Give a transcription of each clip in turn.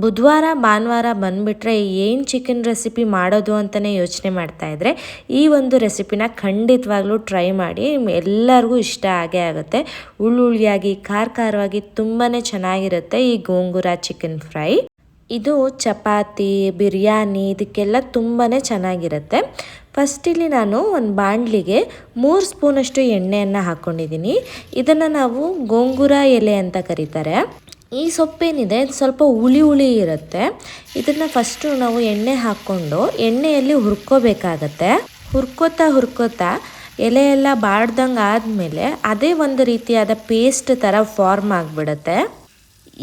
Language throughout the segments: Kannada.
ಬುಧವಾರ ಭಾನುವಾರ ಬಂದುಬಿಟ್ರೆ ಏನು ಚಿಕನ್ ರೆಸಿಪಿ ಮಾಡೋದು ಅಂತಲೇ ಯೋಚನೆ ಮಾಡ್ತಾಯಿದ್ರೆ ಈ ಒಂದು ರೆಸಿಪಿನ ಖಂಡಿತವಾಗ್ಲೂ ಟ್ರೈ ಮಾಡಿ. ಎಲ್ಲರಿಗೂ ಇಷ್ಟ ಆಗೇ ಆಗುತ್ತೆ. ಹುಳಿಯಾಗಿ ಖಾರವಾಗಿ ತುಂಬಾ ಚೆನ್ನಾಗಿರುತ್ತೆ ಈ ಗೋಂಗೂರ ಚಿಕನ್ ಫ್ರೈ. ಇದು ಚಪಾತಿ ಬಿರಿಯಾನಿ ಇದಕ್ಕೆಲ್ಲ ತುಂಬಾ ಚೆನ್ನಾಗಿರುತ್ತೆ. ಫಸ್ಟ್ ಇಲ್ಲಿ ನಾನು ಒಂದು ಬಾಣಲಿಗೆ 3 ಸ್ಪೂನಷ್ಟು ಎಣ್ಣೆಯನ್ನು ಹಾಕ್ಕೊಂಡಿದ್ದೀನಿ. ಇದನ್ನು ನಾವು ಗೋಂಗೂರ ಎಲೆ ಅಂತ ಕರೀತಾರೆ. ಈ ಸೊಪ್ಪೇನಿದೆ ಸ್ವಲ್ಪ ಹುಳಿ ಇರುತ್ತೆ. ಇದನ್ನು ಫಸ್ಟು ನಾವು ಎಣ್ಣೆ ಹಾಕ್ಕೊಂಡು ಎಣ್ಣೆಯಲ್ಲಿ ಹುರ್ಕೋಬೇಕಾಗತ್ತೆ. ಹುರ್ಕೋತಾ ಎಲೆ ಎಲ್ಲ ಬಾಡ್ದಂಗೆ ಆದಮೇಲೆ ಅದೇ ಒಂದು ರೀತಿಯಾದ ಪೇಸ್ಟ್ ಥರ ಫಾರ್ಮ್ ಆಗಿಬಿಡುತ್ತೆ.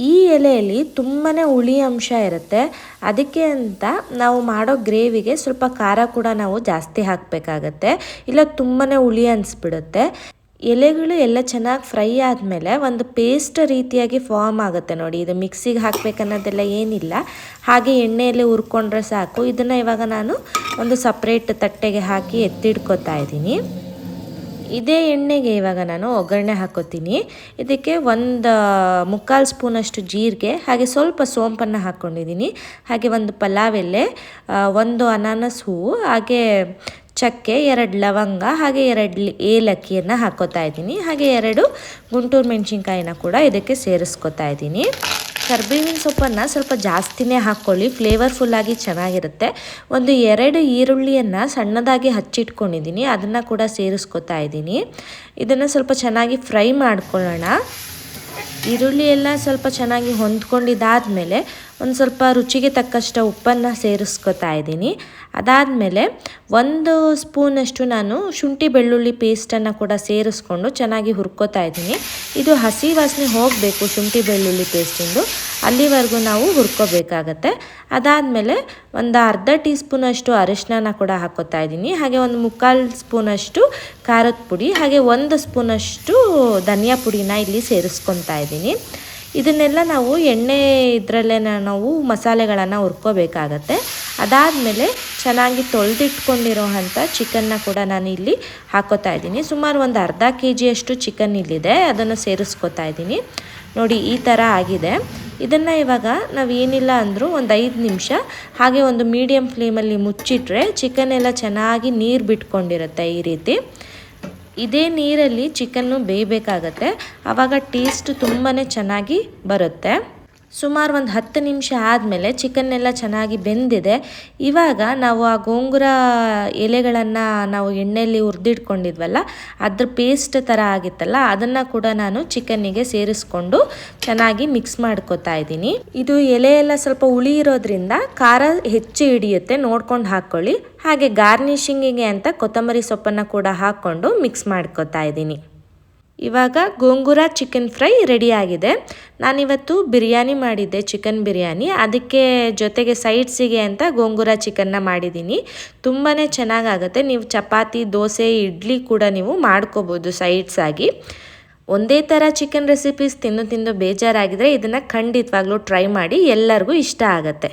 ಈ ಎಲೆಯಲ್ಲಿ ತುಂಬಾ ಹುಳಿ ಅಂಶ ಇರುತ್ತೆ. ಅದಕ್ಕೆ ಅಂತ ನಾವು ಮಾಡೋ ಗ್ರೇವಿಗೆ ಸ್ವಲ್ಪ ಖಾರ ಕೂಡ ನಾವು ಜಾಸ್ತಿ ಹಾಕಬೇಕಾಗತ್ತೆ, ಇಲ್ಲ ತುಂಬಾ ಹುಳಿ ಅನಿಸ್ಬಿಡುತ್ತೆ. ಎಲೆಗಳು ಎಲ್ಲ ಚೆನ್ನಾಗಿ ಫ್ರೈ ಆದಮೇಲೆ ಒಂದು ಪೇಸ್ಟ್ ರೀತಿಯಾಗಿ ಫಾರ್ಮ್ ಆಗುತ್ತೆ ನೋಡಿ. ಇದು ಮಿಕ್ಸಿಗೆ ಹಾಕಬೇಕನ್ನೋದೆಲ್ಲ ಏನಿಲ್ಲ, ಹಾಗೆ ಎಣ್ಣೆಯಲ್ಲಿ ಹುರ್ಕೊಂಡ್ರೆ ಸಾಕು. ಇದನ್ನು ಇವಾಗ ನಾನು ಒಂದು ಸಪ್ರೇಟ್ ತಟ್ಟೆಗೆ ಹಾಕಿ ಎತ್ತಿಡ್ಕೊತಾ ಇದ್ದೀನಿ. ಇದೇ ಎಣ್ಣೆಗೆ ಇವಾಗ ನಾನು ಒಗ್ಗರಣೆ ಹಾಕೋತೀನಿ. ಇದಕ್ಕೆ 1/4 ಸ್ಪೂನಷ್ಟು ಜೀರಿಗೆ, ಹಾಗೆ ಸ್ವಲ್ಪ ಸೋಂಪನ್ನು ಹಾಕ್ಕೊಂಡಿದ್ದೀನಿ. ಹಾಗೆ ಒಂದು ಪಲಾವ್ ಎಲೆ, 1 ಅನಾನಸ್ ಹೂವು, ಹಾಗೆ ಚಕ್ಕೆ, 2 ಲವಂಗ, ಹಾಗೆ 2 ಏಲಕ್ಕಿಯನ್ನು ಹಾಕೋತಾ ಇದ್ದೀನಿ. ಹಾಗೆ 2 ಗುಂಟೂರು ಮೆಣಸಿನ್ಕಾಯಿನ ಕೂಡ ಇದಕ್ಕೆ ಸೇರಿಸ್ಕೊತಾ ಇದ್ದೀನಿ. ಕರಿಬೇವಿನ ಸೊಪ್ಪನ್ನು ಸ್ವಲ್ಪ ಜಾಸ್ತಿನೇ ಹಾಕ್ಕೊಳ್ಳಿ, ಫ್ಲೇವರ್ಫುಲ್ಲಾಗಿ ಚೆನ್ನಾಗಿರುತ್ತೆ. 2 ಈರುಳ್ಳಿಯನ್ನು ಸಣ್ಣದಾಗಿ ಹಚ್ಚಿಟ್ಕೊಂಡಿದ್ದೀನಿ, ಅದನ್ನು ಕೂಡ ಸೇರಿಸ್ಕೊತಾ ಇದ್ದೀನಿ. ಇದನ್ನು ಸ್ವಲ್ಪ ಚೆನ್ನಾಗಿ ಫ್ರೈ ಮಾಡ್ಕೊಳ್ಳೋಣ. ಈರುಳ್ಳಿ ಎಲ್ಲ ಸ್ವಲ್ಪ ಚೆನ್ನಾಗಿ ಹೊಂದ್ಕೊಂಡಿದ್ದಾದಮೇಲೆ ಒಂದು ಸ್ವಲ್ಪ ರುಚಿಗೆ ತಕ್ಕಷ್ಟು ಉಪ್ಪನ್ನು ಸೇರಿಸ್ಕೊತಾ ಇದ್ದೀನಿ. ಅದಾದಮೇಲೆ 1 ಸ್ಪೂನಷ್ಟು ನಾನು ಶುಂಠಿ ಬೆಳ್ಳುಳ್ಳಿ ಪೇಸ್ಟನ್ನು ಕೂಡ ಸೇರಿಸ್ಕೊಂಡು ಚೆನ್ನಾಗಿ ಹುರ್ಕೋತಾ ಇದ್ದೀನಿ. ಇದು ಹಸಿ ವಾಸನೆ ಹೋಗಬೇಕು ಶುಂಠಿ ಬೆಳ್ಳುಳ್ಳಿ ಪೇಸ್ಟಿಂದು, ಅಲ್ಲಿವರೆಗೂ ನಾವು ಹುರ್ಕೋಬೇಕಾಗತ್ತೆ. ಅದಾದಮೇಲೆ ಒಂದು ಅರ್ಧ ಟೀ ಸ್ಪೂನಷ್ಟು ಅರಿಶಿನ ಕೂಡ ಹಾಕೋತಾ ಇದ್ದೀನಿ. ಹಾಗೆ 1/4 ಸ್ಪೂನಷ್ಟು ಖಾರದ ಪುಡಿ, ಹಾಗೆ 1 ಸ್ಪೂನಷ್ಟು ಧನಿಯಾ ಪುಡಿನ ಇಲ್ಲಿ ಸೇರಿಸ್ಕೊತಾ ಇದ್ದೀನಿ. ಇದನ್ನೆಲ್ಲ ನಾವು ಎಣ್ಣೆ ಇದರಲ್ಲೇ ನಾವು ಮಸಾಲೆಗಳನ್ನು ಹುರ್ಕೋಬೇಕಾಗತ್ತೆ. ಅದಾದಮೇಲೆ ಚೆನ್ನಾಗಿ ತೊಳೆದಿಟ್ಕೊಂಡಿರೋ ಅಂಥ ಚಿಕನ್ನ ಕೂಡ ನಾನು ಇಲ್ಲಿ ಹಾಕೋತಾ ಇದ್ದೀನಿ. ಸುಮಾರು ಒಂದು ಅರ್ಧ kg ಚಿಕನ್ ಇಲ್ಲಿದೆ, ಅದನ್ನು ಸೇರಿಸ್ಕೊತಾ ಇದ್ದೀನಿ. ನೋಡಿ ಈ ಥರ ಆಗಿದೆ. ಇದನ್ನು ಇವಾಗ ನಾವು ಏನಿಲ್ಲ ಅಂದರೂ ಒಂದು 5 ನಿಮಿಷ ಹಾಗೆ ಒಂದು ಮೀಡಿಯಮ್ ಫ್ಲೇಮಲ್ಲಿ ಮುಚ್ಚಿಟ್ರೆ ಚಿಕನ್ ಎಲ್ಲ ಚೆನ್ನಾಗಿ ನೀರು ಬಿಟ್ಕೊಂಡಿರುತ್ತೆ. ಈ ರೀತಿ ಇದೇ ನೀರಲ್ಲಿ ಚಿಕನ್ನು ಬೇಯಬೇಕಾಗತ್ತೆ, ಆವಾಗ ಟೇಸ್ಟ್ ತುಂಬಾ ಚೆನ್ನಾಗಿ ಬರುತ್ತೆ. ಸುಮಾರು ಒಂದು 10 ನಿಮಿಷ ಆದಮೇಲೆ ಚಿಕನ್ ಎಲ್ಲ ಚೆನ್ನಾಗಿ ಬೆಂದಿದೆ. ಇವಾಗ ನಾವು ಆ ಗೋಂಗೂರ ಎಲೆಗಳನ್ನು ನಾವು ಎಣ್ಣೆಯಲ್ಲಿ ಹುರಿದಿಟ್ಕೊಂಡಿದ್ವಲ್ಲ, ಅದ್ರ ಪೇಸ್ಟ್ ಥರ ಆಗಿತ್ತಲ್ಲ, ಅದನ್ನು ಕೂಡ ನಾನು ಚಿಕನ್ನಿಗೆ ಸೇರಿಸ್ಕೊಂಡು ಚೆನ್ನಾಗಿ ಮಿಕ್ಸ್ ಮಾಡ್ಕೊತಾ ಇದ್ದೀನಿ. ಇದು ಎಲೆ ಎಲ್ಲ ಸ್ವಲ್ಪ ಹುಳಿ ಇರೋದ್ರಿಂದ ಖಾರ ಹೆಚ್ಚು ಹಿಡಿಯುತ್ತೆ, ನೋಡ್ಕೊಂಡು ಹಾಕ್ಕೊಳ್ಳಿ. ಹಾಗೆ ಗಾರ್ನಿಷಿಂಗಿಗೆ ಅಂತ ಕೊತ್ತಂಬರಿ ಸೊಪ್ಪನ್ನು ಕೂಡ ಹಾಕ್ಕೊಂಡು ಮಿಕ್ಸ್ ಮಾಡ್ಕೊತಾ ಇದ್ದೀನಿ. ಇವಾಗ ಗೋಂಗೂರ ಚಿಕನ್ ಫ್ರೈ ರೆಡಿಯಾಗಿದೆ. ನಾನಿವತ್ತು ಬಿರಿಯಾನಿ ಮಾಡಿದ್ದೆ, ಚಿಕನ್ ಬಿರಿಯಾನಿ. ಅದಕ್ಕೆ ಜೊತೆಗೆ ಸೈಡ್ಸಿಗೆ ಅಂತ ಗೋಂಗೂರ ಚಿಕನ್ನ ಮಾಡಿದ್ದೀನಿ. ತುಂಬಾ ಚೆನ್ನಾಗಾಗುತ್ತೆ. ನೀವು ಚಪಾತಿ, ದೋಸೆ, ಇಡ್ಲಿ ಕೂಡ ನೀವು ಮಾಡ್ಕೋಬೋದು ಸೈಡ್ಸ್ ಆಗಿ. ಒಂದೇ ಥರ ಚಿಕನ್ ರೆಸಿಪೀಸ್ ತಿಂದು ಬೇಜಾರಾಗಿದ್ದರೆ ಇದನ್ನು ಖಂಡಿತವಾಗ್ಲೂ ಟ್ರೈ ಮಾಡಿ, ಎಲ್ಲರಿಗೂ ಇಷ್ಟ ಆಗುತ್ತೆ.